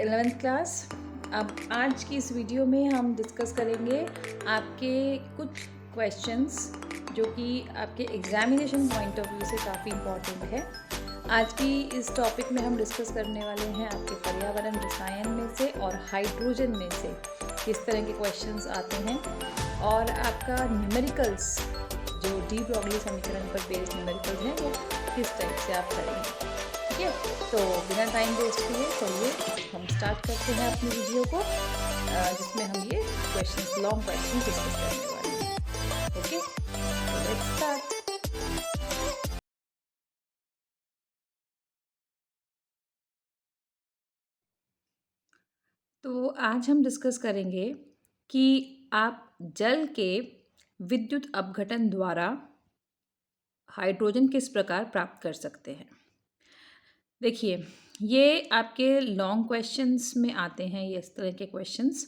11th class. अब आज की इस वीडियो में हम डिस्कस करेंगे आपके कुछ क्वेश्चंस जो कि आपके एग्जामिनेशन पॉइंट ऑफ व्यू से काफ़ी इम्पॉर्टेंट है। आज की इस टॉपिक में हम डिस्कस करने वाले हैं आपके पर्यावरण रसायन में से और हाइड्रोजन में से किस तरह के क्वेश्चंस आते हैं, और आपका न्यूमेरिकल्स जो डी ब्रॉगली समीकरण पर बेस्ड न्यूमेरिकल्स हैं वो किस टाइप से आप करेंगे। ठीक है, तो बिना टाइम वेस्ट किए चलिए हम स्टार्ट करते हैं अपनी वीडियो को, जिसमें हम ये क्वेश्चंस, लॉन्ग क्वेश्चन डिस्कस करने वाले हैं। Okay, let's start. तो आज हम डिस्कस करेंगे कि आप जल के विद्युत अपघटन द्वारा हाइड्रोजन किस प्रकार प्राप्त कर सकते हैं। देखिए, ये आपके लॉन्ग क्वेश्चंस में आते हैं, ये इस तरह के क्वेश्चंस,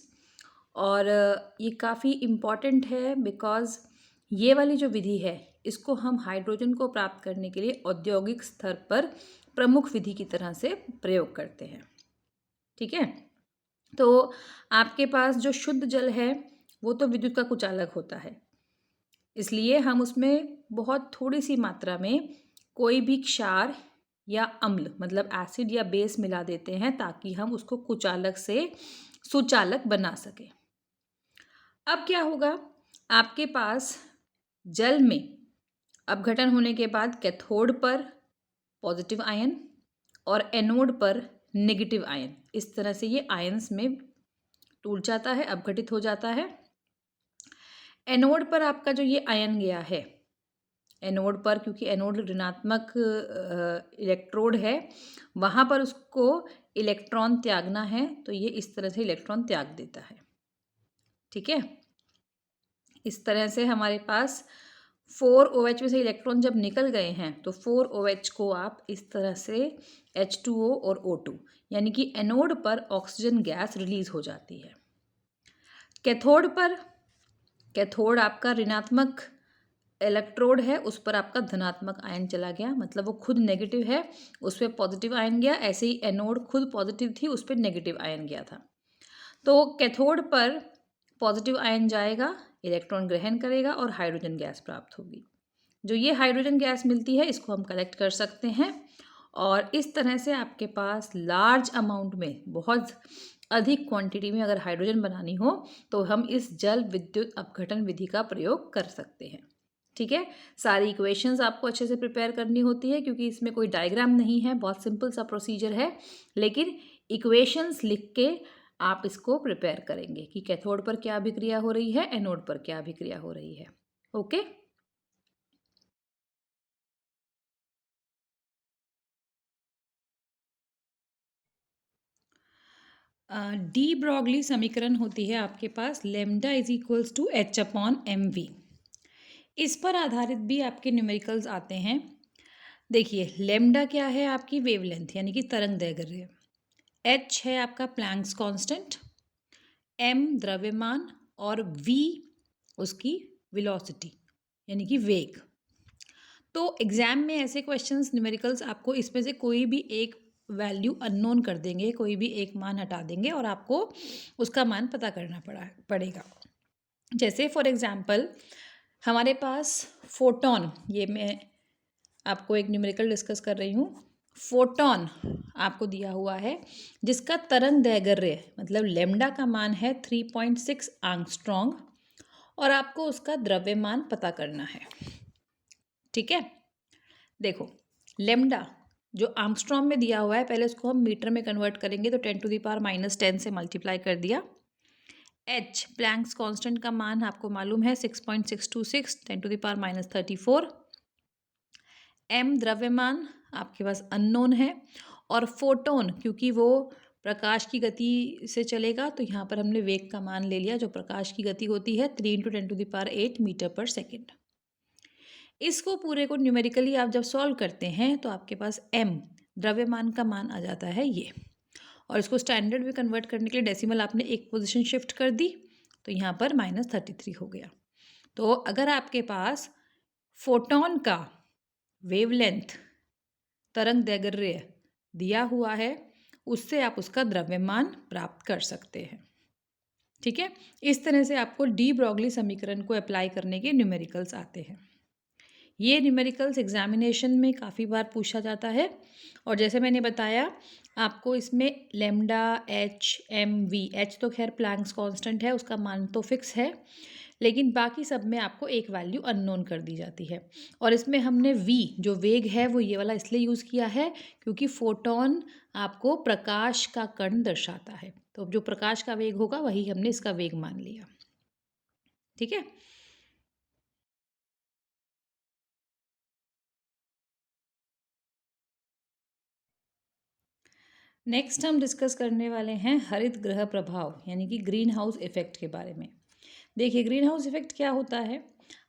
और ये काफ़ी इम्पॉर्टेंट है बिकॉज़ ये वाली जो विधि है इसको हम हाइड्रोजन को प्राप्त करने के लिए औद्योगिक स्तर पर प्रमुख विधि की तरह से प्रयोग करते हैं। ठीक है, तो आपके पास जो शुद्ध जल है वो तो विद्युत का कुचालक होता है, इसलिए हम उसमें बहुत थोड़ी सी मात्रा में कोई भी क्षार या अम्ल मतलब एसिड या बेस मिला देते हैं ताकि हम उसको कुचालक से सुचालक बना सकें। अब क्या होगा, आपके पास जल में अपघटन होने के बाद कैथोड पर पॉजिटिव आयन और एनोड पर नेगेटिव आयन, इस तरह से ये आयन्स में टूट जाता है, अपघटित हो जाता है। एनोड पर आपका जो ये आयन गया है, एनोड पर, क्योंकि एनोड ऋणात्मक इलेक्ट्रोड है, वहाँ पर उसको इलेक्ट्रॉन त्यागना है, तो ये इस तरह से इलेक्ट्रॉन त्याग देता है। ठीक है, इस तरह से हमारे पास 4OH में से इलेक्ट्रॉन जब निकल गए हैं तो 4OH को आप इस तरह से H2O और O2 यानी कि एनोड पर ऑक्सीजन गैस रिलीज हो जाती है। कैथोड पर, कैथोड आपका ऋणात्मक इलेक्ट्रोड है, उस पर आपका धनात्मक आयन चला गया, मतलब वो खुद नेगेटिव है, उस पर पॉजिटिव आयन गया। ऐसे ही एनोड खुद पॉजिटिव थी, उस पर नेगेटिव आयन गया था। तो कैथोड पर पॉजिटिव आयन जाएगा, इलेक्ट्रॉन ग्रहण करेगा और हाइड्रोजन गैस प्राप्त होगी। जो ये हाइड्रोजन गैस मिलती है इसको हम कलेक्ट कर सकते हैं, और इस तरह से आपके पास लार्ज अमाउंट में, बहुत अधिक क्वांटिटी में अगर हाइड्रोजन बनानी हो तो हम इस जल विद्युत अपघटन विधि का प्रयोग कर सकते हैं। ठीक है, सारी इक्वेशंस आपको अच्छे से प्रिपेयर करनी होती है क्योंकि इसमें कोई डायग्राम नहीं है, बहुत सिंपल सा प्रोसीजर है, लेकिन इक्वेशंस लिख के आप इसको प्रिपेयर करेंगे कि कैथोड पर क्या अभिक्रिया हो रही है, एनोड पर क्या अभिक्रिया हो रही है। ओके, डी ब्रॉगली समीकरण होती है आपके पास lambda is equals to H/mv। इस पर आधारित भी आपके न्यूमेरिकल्स आते हैं। देखिए, लेमडा क्या है, आपकी वेवलेंथ यानी कि तरंग दैर्घ्य, H है आपका प्लैंक्स कांस्टेंट, M द्रव्यमान और V उसकी वेलोसिटी यानी कि वेग। तो एग्जाम में ऐसे क्वेश्चंस न्यूमेरिकल्स आपको इसमें से कोई भी एक वैल्यू अननोन कर देंगे, कोई भी एक मान हटा देंगे और आपको उसका मान पता करना पड़ेगा। जैसे फॉर एग्जांपल हमारे पास फोटॉन, ये मैं आपको एक न्यूमेरिकल डिस्कस कर रही हूँ। फोटॉन आपको दिया हुआ है जिसका तरंग दैर्घ्य मतलब लेमडा का मान है 3.6 एंगस्ट्रॉन्ग, और आपको उसका द्रव्यमान पता करना है। ठीक है, देखो, लेमडा जो आर्मस्ट्रॉन्ग में दिया हुआ है, पहले उसको हम मीटर में कन्वर्ट करेंगे तो 10⁻⁻10 से मल्टीप्लाई कर दिया। H प्लैंक्स कांस्टेंट का मान आपको मालूम है 6.626 10⁻34। M द्रव्यमान आपके पास अननोन है, और फोटोन क्योंकि वो प्रकाश की गति से चलेगा तो यहाँ पर हमने वेग का मान ले लिया, जो प्रकाश की गति होती है 3 × 10⁸ मीटर पर सेकेंड। इसको पूरे को न्यूमेरिकली आप जब सॉल्व करते हैं तो आपके पास M द्रव्यमान का मान आ जाता है ये, और इसको स्टैंडर्ड में कन्वर्ट करने के लिए डेसिमल आपने एक पोजीशन शिफ्ट कर दी तो यहाँ पर -33 हो गया। तो अगर आपके पास फोटॉन का वेवलेंथ तरंग दैर्घ्य दिया हुआ है उससे आप उसका द्रव्यमान प्राप्त कर सकते हैं। ठीक है, इस तरह से आपको डी ब्रॉगली समीकरण को अप्लाई करने के न्यूमेरिकल्स आते हैं। ये न्यूमेरिकल्स एग्जामिनेशन में काफ़ी बार पूछा जाता है और जैसे मैंने बताया आपको इसमें lambda H M V, H तो खैर प्लैंक्स कांस्टेंट है, उसका मान तो फिक्स है, लेकिन बाकी सब में आपको एक वैल्यू अननोन कर दी जाती है। और इसमें हमने वी जो वेग है वो ये वाला इसलिए यूज़ किया है क्योंकि फोटोन आपको प्रकाश का कण दर्शाता है, तो जो प्रकाश का वेग होगा वही हमने इसका वेग मान लिया। ठीक है। नेक्स्ट हम डिस्कस करने वाले हैं हरित गृह प्रभाव यानी कि ग्रीन हाउस इफेक्ट के बारे में। देखिए ग्रीन हाउस इफेक्ट क्या होता है,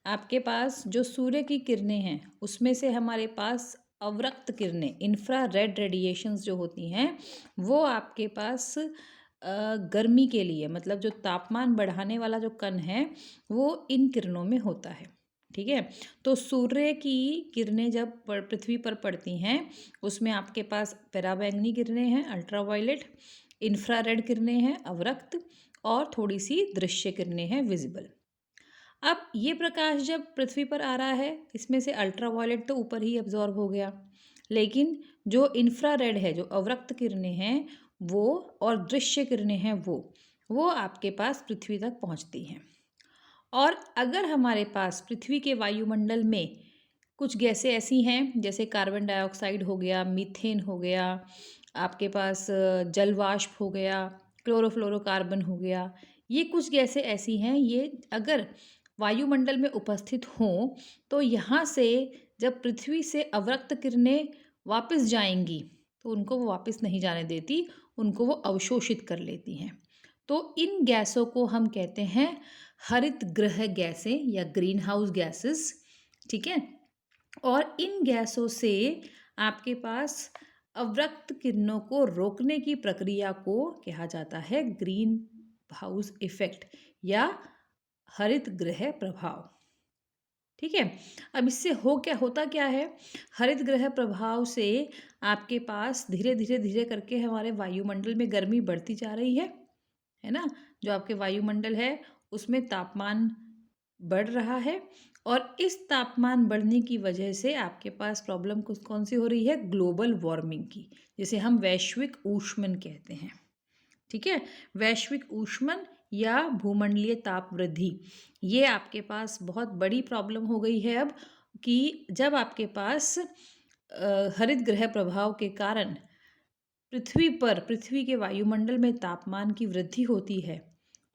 आपके पास जो सूर्य की किरणें हैं उसमें से हमारे पास अवरक्त किरणें इंफ्रारेड रेडिएशंस जो होती हैं वो आपके पास गर्मी के लिए मतलब जो तापमान बढ़ाने वाला जो कण है वो इन किरणों में होता है। ठीक है, तो सूर्य की किरणें जब पृथ्वी पर पड़ती हैं उसमें आपके पास पराबैंगनी किरणें हैं अल्ट्रावायलेट, इंफ्रारेड किरणें हैं अवरक्त और थोड़ी सी दृश्य किरणें हैं विजिबल। अब ये प्रकाश जब पृथ्वी पर आ रहा है इसमें से अल्ट्रावायलेट तो ऊपर ही एब्जॉर्ब हो गया, लेकिन जो इंफ्रारेड है जो अवरक्त किरणें हैं वो और दृश्य किरणें हैं वो आपके पास पृथ्वी तक पहुंचती हैं। और अगर हमारे पास पृथ्वी के वायुमंडल में कुछ गैसें ऐसी हैं जैसे कार्बन डाइऑक्साइड हो गया, मीथेन हो गया, आपके पास जल वाष्प हो गया, क्लोरोफ्लोरोकार्बन हो गया, ये कुछ गैसें ऐसी हैं ये अगर वायुमंडल में उपस्थित हों तो यहाँ से जब पृथ्वी से अवरक्त किरणें वापस जाएंगी तो उनको वो वापस नहीं जाने देती, उनको वो अवशोषित कर लेती हैं। तो इन गैसों को हम कहते हैं हरित गृह गैसें या ग्रीन हाउस गैसेस। ठीक है, और इन गैसों से आपके पास अवरक्त किरणों को रोकने की प्रक्रिया को कहा जाता है ग्रीन हाउस इफेक्ट या हरित गृह प्रभाव। ठीक है, अब इससे होता क्या है, हरित गृह प्रभाव से आपके पास धीरे धीरे धीरे करके हमारे वायुमंडल में गर्मी बढ़ती जा रही है ना, जो आपके वायुमंडल है उसमें तापमान बढ़ रहा है और इस तापमान बढ़ने की वजह से आपके पास प्रॉब्लम कौन सी हो रही है, ग्लोबल वार्मिंग की, जिसे हम वैश्विक ऊष्मन कहते हैं। ठीक है, वैश्विक ऊष्मन या भूमंडलीय ताप वृद्धि, ये आपके पास बहुत बड़ी प्रॉब्लम हो गई है अब कि जब आपके पास हरित गृह प्रभाव के कारण पृथ्वी के वायुमंडल में तापमान की वृद्धि होती है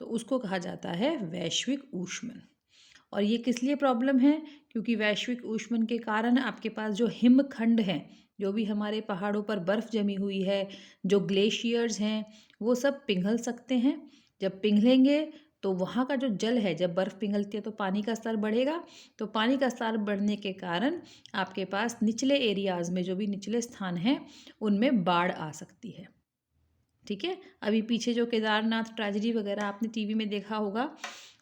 तो उसको कहा जाता है वैश्विक ऊष्मन। और ये किस लिए प्रॉब्लम है, क्योंकि वैश्विक ऊष्मन के कारण आपके पास जो हिमखंड हैं, जो भी हमारे पहाड़ों पर बर्फ़ जमी हुई है, जो ग्लेशियर्स हैं, वो सब पिघल सकते हैं। जब पिघलेंगे तो वहाँ का जो जल है, जब बर्फ़ पिघलती है तो पानी का स्तर बढ़ेगा, तो पानी का स्तर बढ़ने के कारण आपके पास निचले एरियाज़ में जो भी निचले स्थान हैं उनमें बाढ़ आ सकती है। ठीक है, अभी पीछे जो केदारनाथ ट्रेजेडी वगैरह आपने टीवी में देखा होगा,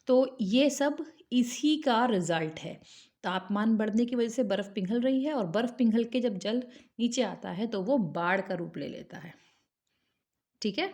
तो ये सब इसी का रिजल्ट है। तापमान बढ़ने की वजह से बर्फ़ पिघल रही है और बर्फ़ पिघल के जब जल नीचे आता है तो वो बाढ़ का रूप ले लेता है। ठीक है।